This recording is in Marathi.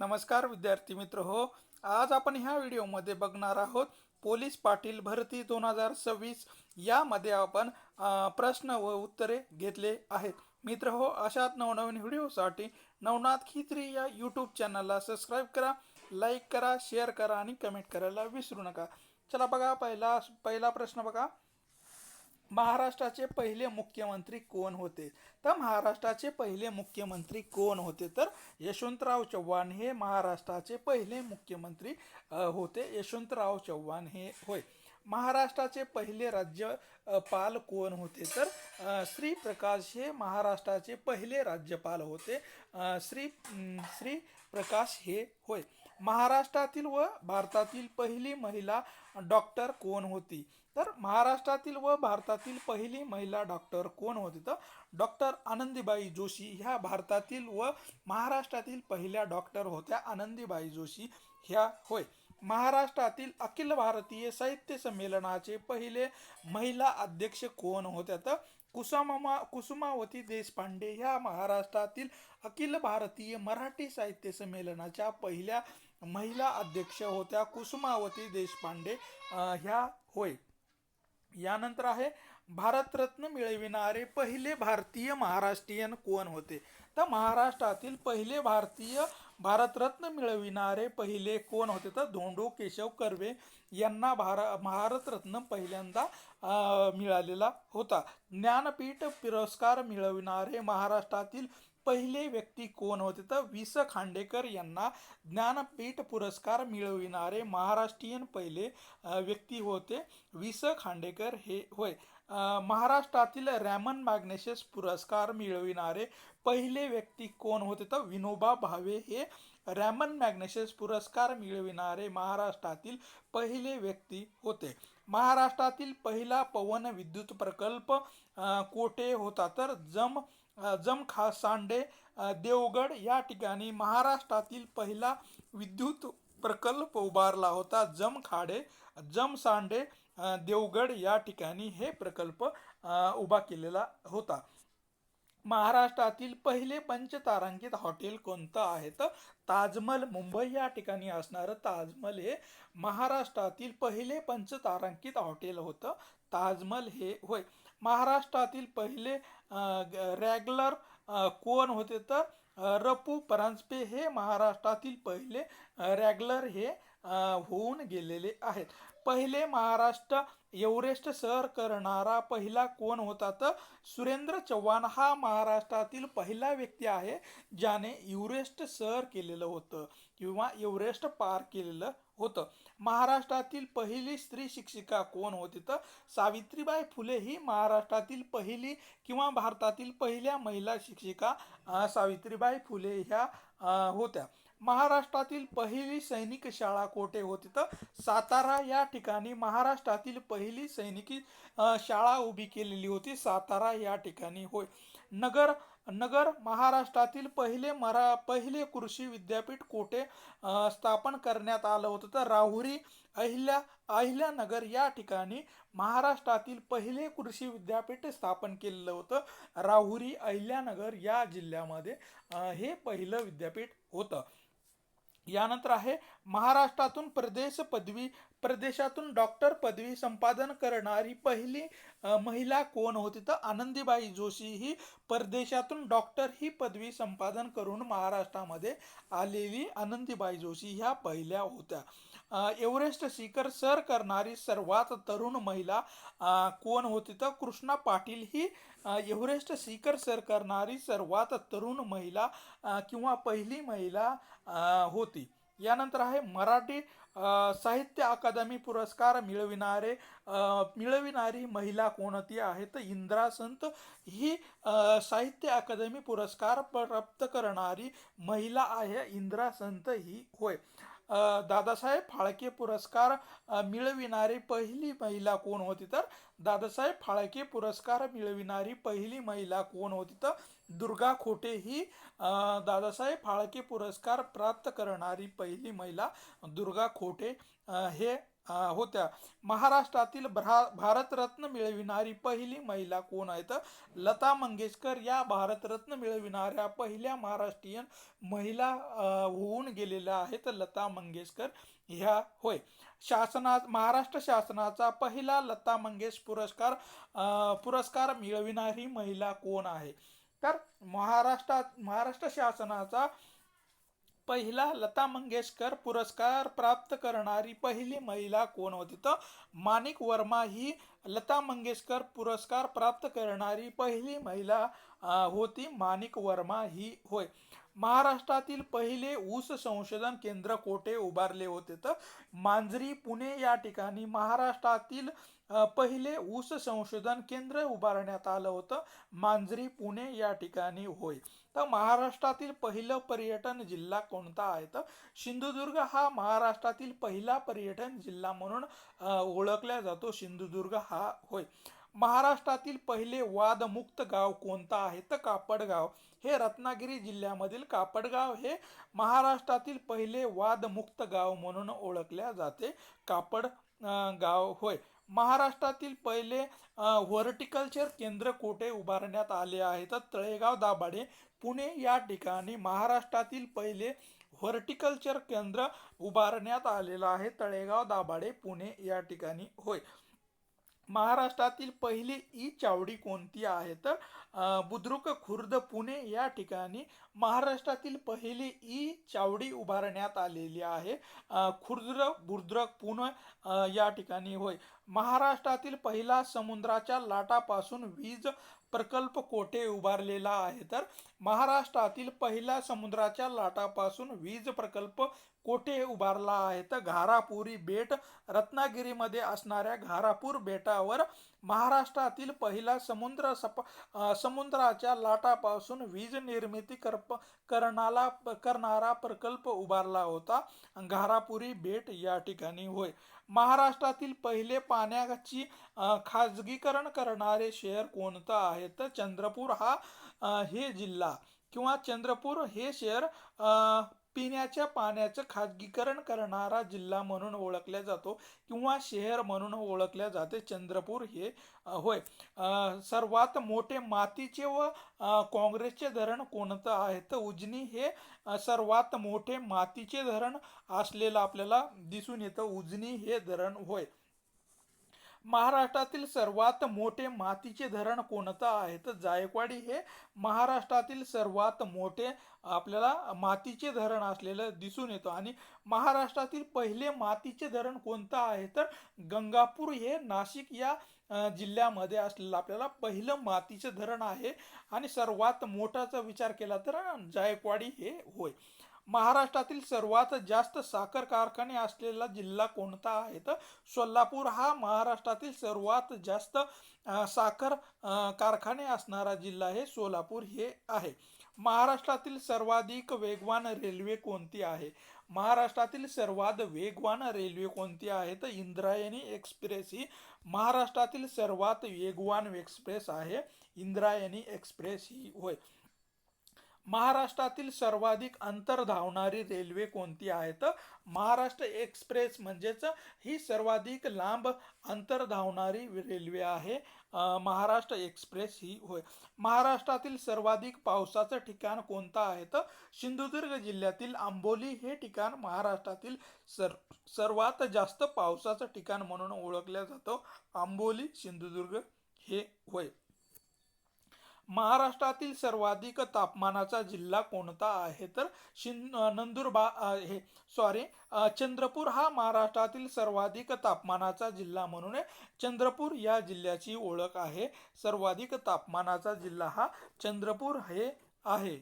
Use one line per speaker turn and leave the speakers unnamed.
नमस्कार विद्यार्थी मित्र हो. आज आपण ह्या व्हिडिओमध्ये बघणार आहोत पोलीस पाटील भरती 2026 यामध्ये आपण प्रश्न व उत्तरे घेतले आहेत. मित्र हो, अशाच नवनवीन व्हिडिओसाठी नवनाथ खित्री या यूट्यूब चॅनलला सबस्क्राईब करा, लाईक करा, शेअर करा आणि कमेंट करायला विसरू नका. चला बघा, पहिला पहिला प्रश्न बघा. महाराष्ट्राचे पहिले मुख्यमंत्री कोण होते? तर महाराष्ट्राचे पहिले मुख्यमंत्री कोण होते? तर यशवंतराव चव्हाण हे महाराष्ट्राचे पहिले मुख्यमंत्री होते. यशवंतराव चव्हाण हे होय. महाराष्ट्राचे पहिले राज्यपाल कोण होते? तर श्री प्रकाश हे महाराष्ट्राचे पहिले राज्यपाल होते. श्री प्रकाश हे होय. महाराष्ट्रातील व भारतातील पहिली महिला डॉक्टर कोण होती? तर महाराष्ट्रातील व भारतातील पहिली महिला डॉक्टर कोण होती? तर डॉक्टर आनंदीबाई जोशी ह्या भारतातील व महाराष्ट्रातील पहिल्या डॉक्टर होत्या. आनंदीबाई जोशी ह्या होय. महाराष्ट्रातील अखिल भारतीय साहित्य संमेलनाचे पहिले महिला अध्यक्ष कोण होत्या? तर कुसुमावती देशपांडे ह्या महाराष्ट्रातील अखिल भारतीय मराठी साहित्य संमेलनाच्या पहिल्या महिला अध्यक्ष होत्या. कुसुमावती देशपांडे ह्या होय. यानंतर आहे भारतरत्न मिळविणारे पहिले भारतीय महाराष्ट्रीयन कोण होते? तर महाराष्ट्रातील पहिले भारतीय भारतरत्न मिळविणारे पहिले कोण होते? तर धोंडो केशव कर्वे यांना भारतरत्न पहिल्यांदा मिळालेला होता. ज्ञानपीठ पुरस्कार मिळविणारे महाराष्ट्रातील पहिले व्यक्ती कोण होते? तर वि स खांडेकर यांना ज्ञानपीठ पुरस्कार मिळविणारे महाराष्ट्रीयन पहिले व्यक्ती होते. वि स खांडेकर हे होय. महाराष्ट्रातील रॅमन मॅग्नेसेस पुरस्कार मिळविणारे पहिले व्यक्ती कोण होते? तर विनोबा भावे हे रॅमन मॅग्नेसेस पुरस्कार मिळविणारे महाराष्ट्रातील पहिले व्यक्ती होते. महाराष्ट्रातील पहिला पवन विद्युत प्रकल्प कोठे होता? तर जमखासांडे देवगड या ठिकाणी महाराष्ट्रातील पहिला विद्युत प्रकल्प उभारला होता. जमसांडे देवगड या ठिकाणी हे प्रकल्प उभा केलेला होता. महाराष्ट्रातील पहिले पंचतारांकित हॉटेल कोणतं आहे? तर ताजमहल मुंबई या ठिकाणी असणारं ताजमहल हे महाराष्ट्रातील पहिले पंचतारांकित हॉटेल होतं. ताजमहल हे होय. महाराष्ट्रातील पहिले रॅगलर कोण होते? तर र.पु. परांजपे हे महाराष्ट्रातील पहिले रॅगलर हे होऊन गेलेले आहेत. पहिले महाराष्ट्र एव्हरेस्ट सर करणारा पहिला कोण होता? तर सुरेंद्र चव्हाण हा महाराष्ट्रातील पहिला व्यक्ती आहे ज्याने एव्हरेस्ट सर केलेलं होतं किंवा एव्हरेस्ट पार केलेलं होतं. महाराष्ट्रातील पहिली स्त्री शिक्षिका कोण होती? तर सावित्रीबाई फुले ही महाराष्ट्रातील पहिली किंवा भारतातील पहिल्या महिला शिक्षिका सावित्रीबाई फुले ह्या होत्या. महाराष्ट्रातील पहिली सैनिक शाळा कोठे होती? तर सातारा या ठिकाणी महाराष्ट्रातील पहिली सैनिकी शाळा उभी केलेली होती. सातारा या ठिकाणी होय. नगर महाराष्ट्रातील पहिले कृषी विद्यापीठ कोठे स्थापन करण्यात आलं होतं? तर राहुरी अहिल्यानगर या ठिकाणी महाराष्ट्रातील पहिले कृषी विद्यापीठ स्थापन केलेलं होतं. राहुरी अहिल्यानगर या जिल्ह्यामध्ये हे पहिलं विद्यापीठ होतं. यानंतर आहे महाराष्ट्रातून प्रदेशातून डॉक्टर पदवी संपादन करणारी पहिली महिला कोण होती? तर आनंदीबाई जोशी ही परदेशातून डॉक्टर ही पदवी संपादन करून महाराष्ट्रामध्ये आलेली आनंदीबाई जोशी ह्या पहिल्या होत्या. एव्हरेस्ट शिखर सर करणारी सर्वात तरुण महिला कोण होती? तर कृष्णा पाटील ही एव्हरेस्ट शिखर सर करणारी सर्वात तरुण महिला किंवा पहिली महिला होती. यानंतर आहे मराठी साहित्य अकादमी पुरस्कार मिळविणारी महिला कोणती आहे? तर इंदिरा संत ही साहित्य अकादमी पुरस्कार प्राप्त करणारी महिला आहे. इंदिरा संत ही होय. दादासाहेब फाळके पुरस्कार मिळविणारी पहिली महिला कोण होती? तर दादासाहेब फाळके पुरस्कार मिळविणारी पहिली महिला कोण होती? तर दुर्गा खोटे ही दादासाहेब फाळके पुरस्कार प्राप्त करणारी पहिली महिला दुर्गा खोटे हे होत्या. महाराष्ट्रातील भारतरत्न मिळविणारी पहिली महिला कोण आहे तर लता मंगेशकर या भारतरत्न मिळविणाऱ्या पहिल्या महाराष्ट्रीयन महिला होऊन गेलेल्या आहेत लता मंगेशकर ह्या होय. महाराष्ट्र शासनाचा पहिला लता पुरस्कार मिळविणारी महिला कोण आहे तर महाराष्ट्र शासनाचा पहिला लता मंगेशकर पुरस्कार प्राप्त करणारी पहिली महिला कोण होती तर माणिक वर्मा ही लता मंगेशकर पुरस्कार प्राप्त करणारी पहिली महिला होती. माणिक वर्मा ही होय. महाराष्ट्रातील पहिले ऊस संशोधन केंद्र कोठे उभारले होते तर मांजरी पुणे या ठिकाणी महाराष्ट्रातील पहिले ऊस संशोधन केंद्र उभारण्यात आलं होतं. मांजरी पुणे या ठिकाणी होय. तर महाराष्ट्रातील पहिलं पर्यटन जिल्हा कोणता आहे तर सिंधुदुर्ग हा महाराष्ट्रातील पहिला पर्यटन जिल्हा म्हणून ओळखला जातो. सिंधुदुर्ग हा होय. महाराष्ट्रातील पहिले वादमुक्त गाव कोणता आहे तर कापडगाव हे रत्नागिरी जिल्ह्यामधील कापडगाव हे महाराष्ट्रातील पहिले वादमुक्त गाव म्हणून ओळखल्या जाते. कापड गाव होय. महाराष्ट्रातील पहिले व्हर्टिकल्चर केंद्र कोठे उभारण्यात आले आहे तर तळेगाव दाभाडे पुणे या ठिकाणी महाराष्ट्रातील पहिले व्हर्टिकल्चर केंद्र उभारण्यात आलेलं आहे. तळेगाव दाभाडे पुणे या ठिकाणी होय. महाराष्ट्रातील पहिली ई चावडी कोणती आहे तर बुद्रुक खुर्द पुणे या ठिकाणी महाराष्ट्रातील पहिली ई चावडी उभारण्यात आलेली आहे. खुर्द बुद्रुक पुणे या ठिकाणी होय. महाराष्ट्रातील पहिला समुद्राच्या लाटापासून वीज प्रकल्प कोठे उभारलेला आहे तर महाराष्ट्रातील पहिला समुद्राच्या लाटापासून वीज प्रकल्प कोठे उभारला आहे तर घारापुरी बेट रत्नागिरीमध्ये असणाऱ्या घारापूर बेटावर महाराष्ट्रातील पहिला समुद्राच्या लाटापासून वीज निर्मिती करणारा प्रकल्प उभारला होता. घारापुरी बेट या ठिकाणी होय. महाराष्ट्रातील पहिले पाण्याची खाजगीकरण करणारे शहर कोणतं आहे तर चंद्रपूर हा हे जिल्हा किंवा चंद्रपूर हे शहर पिण्याच्या पाण्याचं खाजगीकरण करणारा जिल्हा म्हणून ओळखला जातो किंवा शहर म्हणून ओळखल्या जाते. चंद्रपूर हे होय. सर्वात मोठे मातीचे व काँग्रेसचे धरण कोणतं आहे तर उजनी हे सर्वात मोठे मातीचे धरण असलेलं आपल्याला दिसून येतं. उजनी हे धरण होय. महाराष्ट्रातील सर्वात मोठे मातीचे धरण कोणतं आहे तर जायकवाडी हे महाराष्ट्रातील सर्वात मोठे आपल्याला मातीचे धरण असलेलं दिसून येतं. आणि महाराष्ट्रातील पहिले मातीचे धरण कोणतं आहे तर गंगापूर हे नाशिक या जिल्ह्यामध्ये असलेलं आपल्याला पहिलं मातीचं धरण आहे. आणि सर्वात मोठाचा विचार केला तर जायकवाडी हे होय. महाराष्ट्रातील सर्वात जास्त साखर कारखाने असलेला जिल्हा कोणता आहे तर सोलापूर हा महाराष्ट्रातील सर्वात जास्त साखर कारखाने असणारा जिल्हा हे सोलापूर हे आहे. महाराष्ट्रातील सर्वाधिक वेगवान रेल्वे कोणती आहे. महाराष्ट्रातील सर्वात वेगवान रेल्वे कोणती आहे तर इंद्रायणी एक्सप्रेस ही महाराष्ट्रातील सर्वात वेगवान एक्सप्रेस आहे. इंद्रायणी एक्सप्रेस ही होय. महाराष्ट्रातील सर्वाधिक अंतर धावणारी रेल्वे कोणती आहे तर महाराष्ट्र एक्सप्रेस म्हणजेच ही सर्वाधिक लांब अंतर धावणारी रेल्वे आहे. महाराष्ट्र एक्सप्रेस ही होय. महाराष्ट्रातील सर्वाधिक पावसाचं ठिकाण कोणतं आहे तर सिंधुदुर्ग जिल्ह्यातील आंबोली हे ठिकाण महाराष्ट्रातील सर्वात जास्त पावसाचं ठिकाण म्हणून ओळखलं जातं. आंबोली सिंधुदुर्ग हे होय. महाराष्ट्रातील सर्वाधिक तापमानाचा जिल्हा कोणता आहे तर चंद्रपूर हा महाराष्ट्रातील सर्वाधिक तापमानाचा जिल्हा म्हणून चंद्रपूर या जिल्ह्याची ओळख आहे. सर्वाधिक तापमानाचा जिल्हा हा चंद्रपूर हे आहे.